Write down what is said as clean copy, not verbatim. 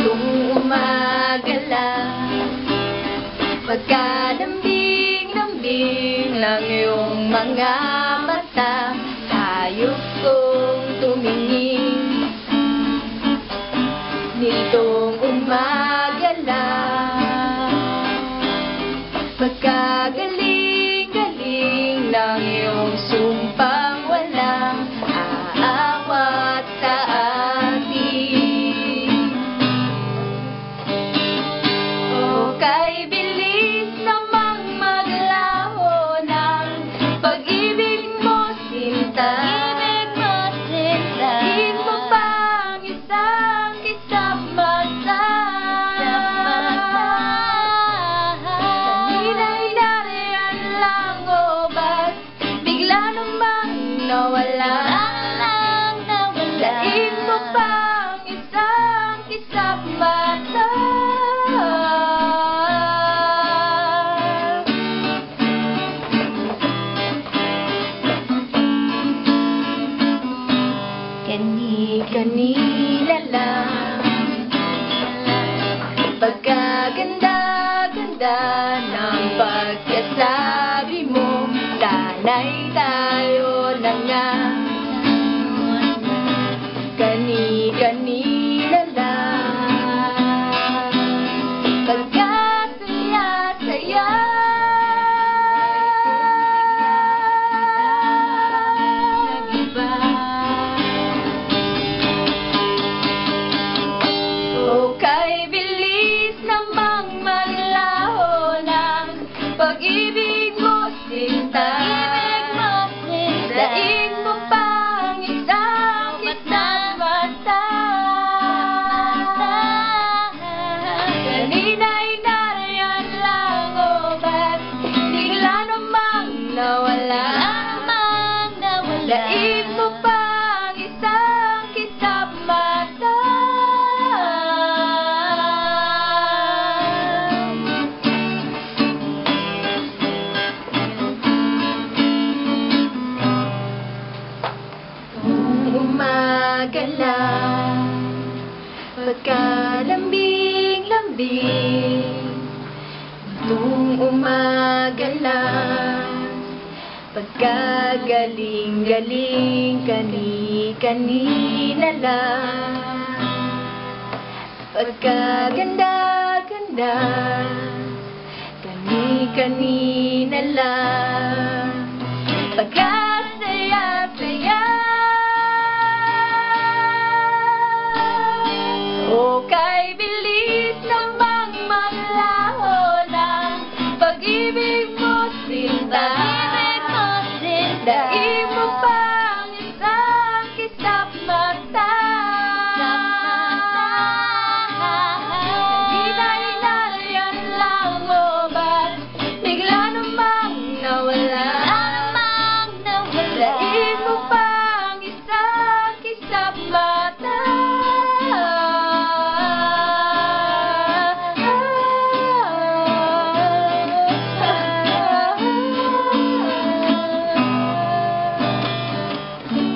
Nitong umaga lang, pagkalambing-lambing ng iyong mga mata, hayop kong tumingin. Nitong umaga lang, pagkagaling-galing ng iyong sumpang walang aawat sa atin. O kay bilis namang maglaho ng pag-ibig mo, sinta. Ibig mo pang isang kisap mata. Kanina'y nariyan lang, o ba't bigla namang nawala? Daig mo pang isang kisap mata. Kani-kanina lang, pagkaganda-ganda ng pagkasabi mo, sana'y tayo na nga. Kani-kanina lang, pagkasaya-saya. O kay bilis namang maglaho ng pag-ibig mo, sinta. Daig mo pang isang kisap mata. Kanina'y nariyan lang, o ba't bigla namang nawala? Daig mo pang isang kisap mata. Umaga lang, pagkalambing-lambing. Nitong umaga lang, pagkagaling-galing, kani-kanina lang. Pagkaganda-ganda, kani-kanina lang. Pagkasaya-saya. O kay bilis namang maglaho ng pag-ibig mo, sinta. Daig